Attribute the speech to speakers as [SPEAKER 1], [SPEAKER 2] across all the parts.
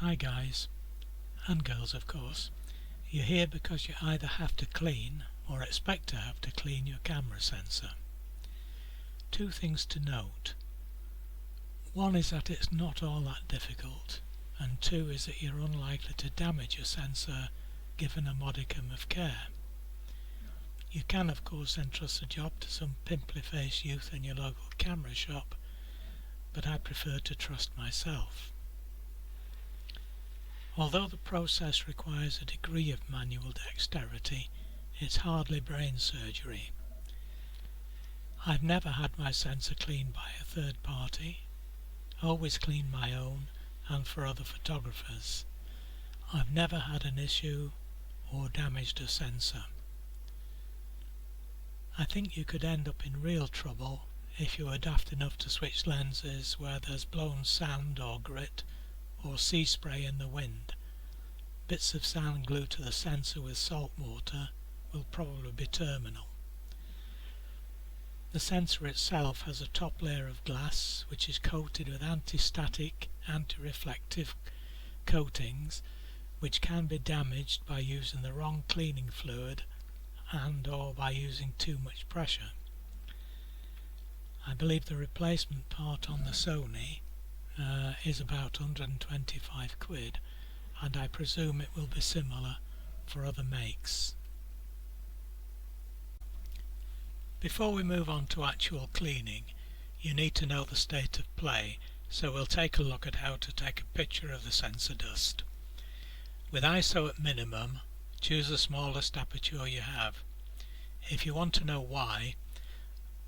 [SPEAKER 1] Hi guys, and girls of course. You're here because you either have to clean or expect to have to clean your camera sensor. Two things to note. One is that it's not all that difficult, and two is that you're unlikely to damage your sensor given a modicum of care. You can of course entrust the job to some pimply-faced youth in your local camera shop, but I prefer to trust myself. Although the process requires a degree of manual dexterity, it's hardly brain surgery. I've never had my sensor cleaned by a third party, always cleaned my own and for other photographers. I've never had an issue or damaged a sensor. I think you could end up in real trouble if you were daft enough to switch lenses where there's blown sand or grit or sea spray in the wind. Bits of sand glued to the sensor with salt water will probably be terminal. The sensor itself has a top layer of glass which is coated with anti-static, anti-reflective coatings which can be damaged by using the wrong cleaning fluid and or by using too much pressure. I believe the replacement part on the Sony is about 125 quid, and I presume it will be similar for other makes. Before we move on to actual cleaning, you need to know the state of play, so we'll take a look at how to take a picture of the sensor dust. With ISO at minimum, choose the smallest aperture you have. If you want to know why,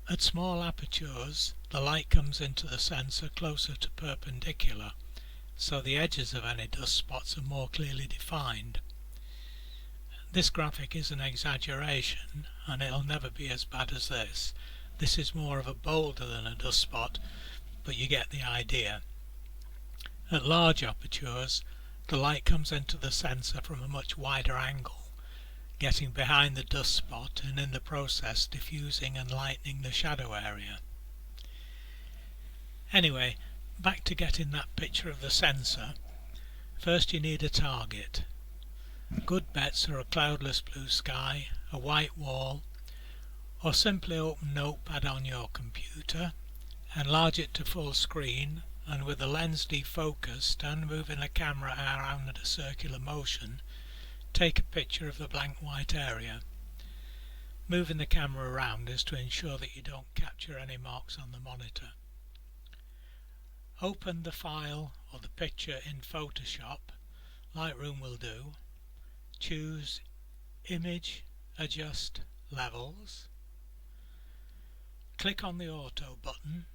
[SPEAKER 1] at small apertures the light comes into the sensor closer to perpendicular, so the edges of any dust spots are more clearly defined. This graphic is an exaggeration and it'll never be as bad as this. This is more of a boulder than a dust spot, but you get the idea. At large apertures the light comes into the sensor from a much wider angle, getting behind the dust spot and in the process diffusing and lightening the shadow area. Anyway, back to getting that picture of the sensor. First you need a target. Good bets are a cloudless blue sky, a white wall, or simply open Notepad on your computer, enlarge it to full screen, and with the lens defocused and moving the camera around at a circular motion, take a picture of the blank white area. Moving the camera around is to ensure that you don't capture any marks on the monitor. Open the file or the picture in Photoshop, Lightroom will do. Choose Image, Adjust Levels. Click on the Auto button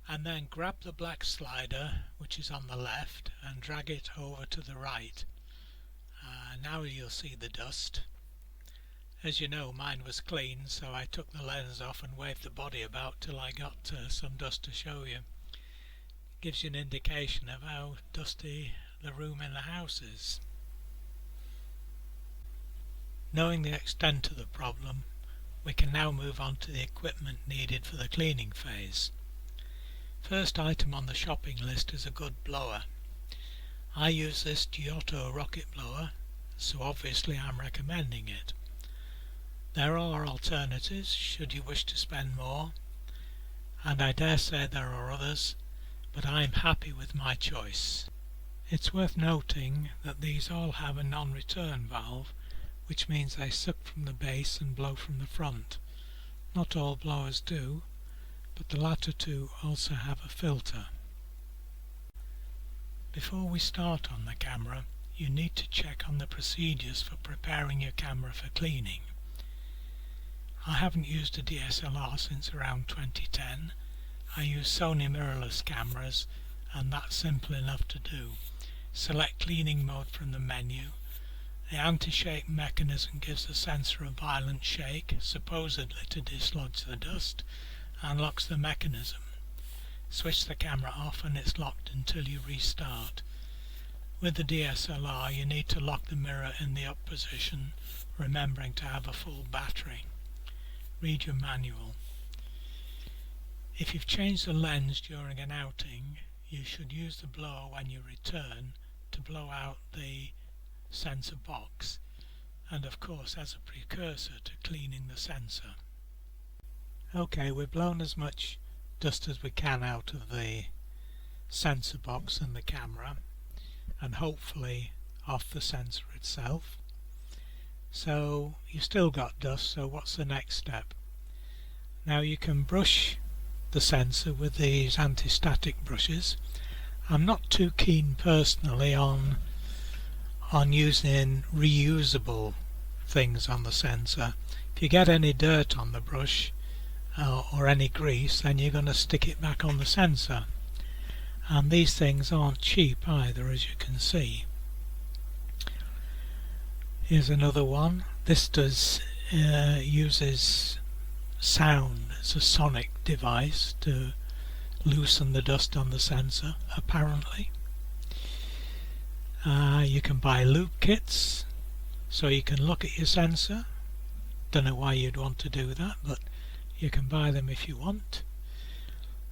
[SPEAKER 1] and then grab the black slider which is on the left and drag it over to the right. Now you'll see the dust. As you know, mine was clean, so I took the lens off and waved the body about till I got some dust to show you. Gives you an indication of how dusty the room in the house is. Knowing the extent of the problem, we can now move on to the equipment needed for the cleaning phase. First item on the shopping list is a good blower. I use this Giotto rocket blower, so obviously I'm recommending it. There are alternatives should you wish to spend more, and I dare say there are others, but I'm happy with my choice. It's worth noting that these all have a non-return valve, which means they suck from the base and blow from the front. Not all blowers do, but the latter two also have a filter. Before we start on the camera, you need to check on the procedures for preparing your camera for cleaning. I haven't used a DSLR since around 2010. I use Sony mirrorless cameras and that's simple enough to do. Select cleaning mode from the menu. The anti-shake mechanism gives the sensor a violent shake, supposedly to dislodge the dust, and locks the mechanism. Switch the camera off and it's locked until you restart. With the DSLR you need to lock the mirror in the up position, remembering to have a full battery. Read your manual. If you've changed the lens during an outing, you should use the blower when you return to blow out the sensor box, and of course as a precursor to cleaning the sensor. Okay, we've blown as much dust as we can out of the sensor box and the camera, and hopefully off the sensor itself. So you've still got dust, so what's the next step? Now you can brush the sensor with these anti-static brushes. I'm not too keen personally on using reusable things on the sensor. If you get any dirt on the brush or any grease, then you're going to stick it back on the sensor. And these things aren't cheap either, as you can see. Here's another one. This uses sound. It's a sonic device to loosen the dust on the sensor, apparently. You can buy loop kits so you can look at your sensor. Don't know why you'd want to do that, but you can buy them if you want.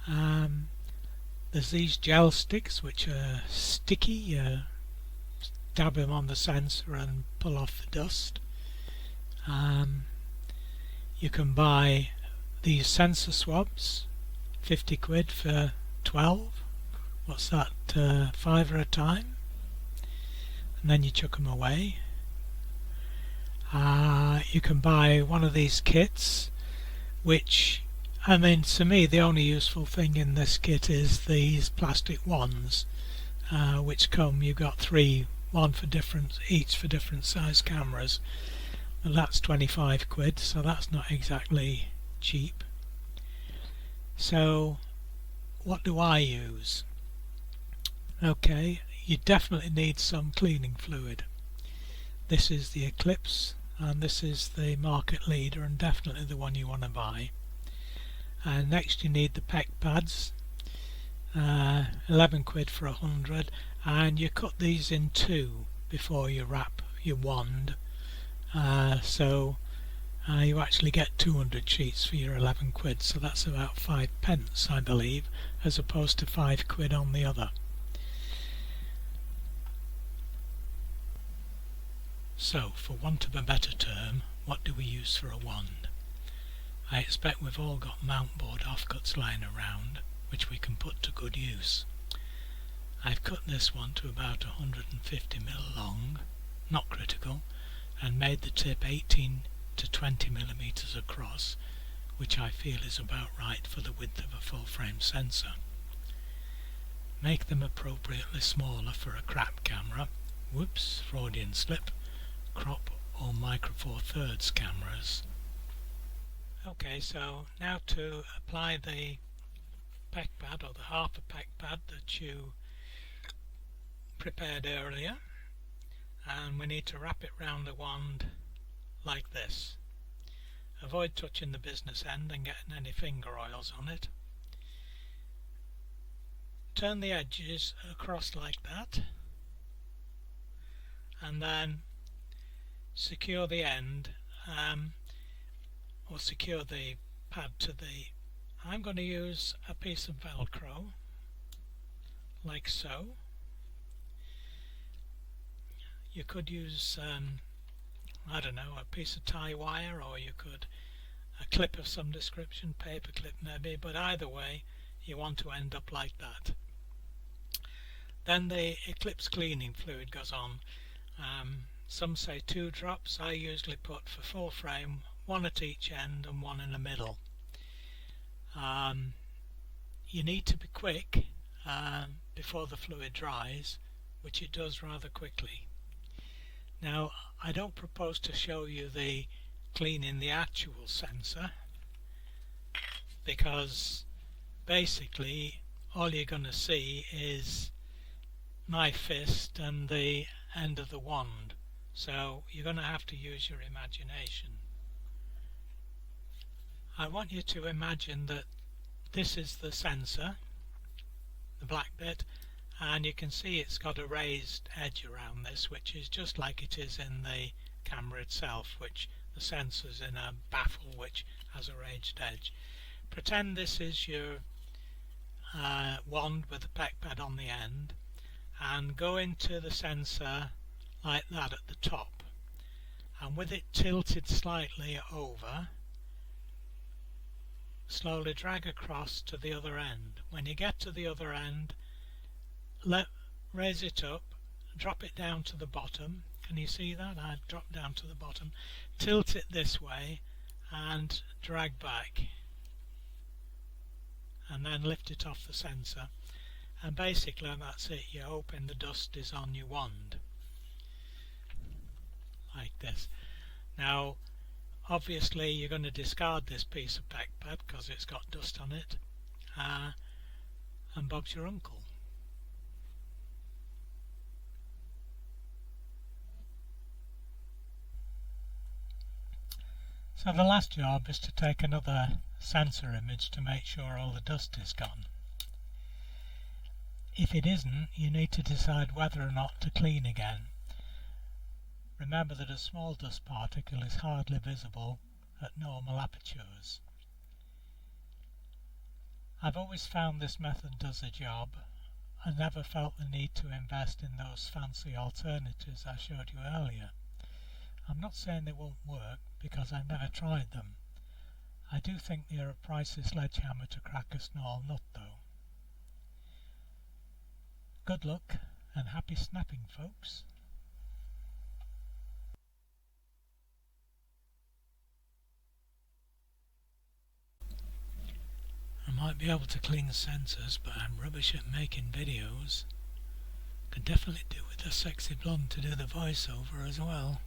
[SPEAKER 1] There's these gel sticks which are sticky. You dab them on the sensor and pull off the dust. You can buy these sensor swabs, 50 quid for 12. What's that, £5 a time? And then you chuck them away. You can buy one of these kits, which, I mean, to me the only useful thing in this kit is these plastic ones, which come, you've got three, each for different size cameras. And that's 25 quid, so that's not exactly cheap. So what do I use? Okay, you definitely need some cleaning fluid. This is the Eclipse, and this is the market leader and definitely the one you want to buy. And next you need the PEC pads, 11 quid for 100, and you cut these in two before you wrap your wand. So you actually get 200 sheets for your 11 quid, so that's about 5 pence, I believe, as opposed to 5 quid on the other. So, for want of a better term, what do we use for a wand? I expect we've all got mount board offcuts lying around, which we can put to good use. I've cut this one to about 150mm long, not critical, and made the tip 18 to 20mm across, which I feel is about right for the width of a full frame sensor. Make them appropriately smaller for a crap camera, whoops, Freudian slip, crop or micro four thirds cameras. Okay, so now to apply the PEC pad, or the half a PEC pad that you prepared earlier, and we need to wrap it round the wand like this. Avoid touching the business end and getting any finger oils on it. Turn the edges across like that, and then secure the end, or secure the pad to the... I'm going to use a piece of Velcro, like so. You could use, I don't know, a piece of tie wire, or you could a clip of some description, paper clip maybe, but either way you want to end up like that. Then the Eclipse cleaning fluid goes on. Some say 2 drops. I usually put, for full frame, 1 at each end and 1 in the middle. You need to be quick before the fluid dries, which it does rather quickly. Now, I don't propose to show you the cleaning the actual sensor, because basically all you're going to see is my fist and the end of the wand, so you're going to have to use your imagination. I want you to imagine that this is the sensor, the black bit, and you can see it's got a raised edge around this, which is just like it is in the camera itself, which the sensor's in a baffle which has a raised edge. Pretend this is your wand with the PEC pad on the end and go into the sensor like that at the top, and with it tilted slightly over, slowly drag across to the other end. When you get to the other end, raise it up, drop it down to the bottom. Can you see that? I've dropped down to the bottom. Tilt it this way and drag back, and then lift it off the sensor, and basically that's it. You're hoping the dust is on your wand like this. Now obviously you're going to discard this piece of PEC pad because it's got dust on it, and Bob's your uncle. So the last job is to take another sensor image to make sure all the dust is gone. If it isn't, you need to decide whether or not to clean again. Remember that a small dust particle is hardly visible at normal apertures. I've always found this method does the job. I never felt the need to invest in those fancy alternatives I showed you earlier. I'm not saying they won't work, because I've never tried them. I do think they are a pricey sledgehammer to crack a small nut though. Good luck and happy snapping, folks. I might be able to clean the sensors, but I'm rubbish at making videos. Could definitely do with a sexy blonde to do the voiceover as well.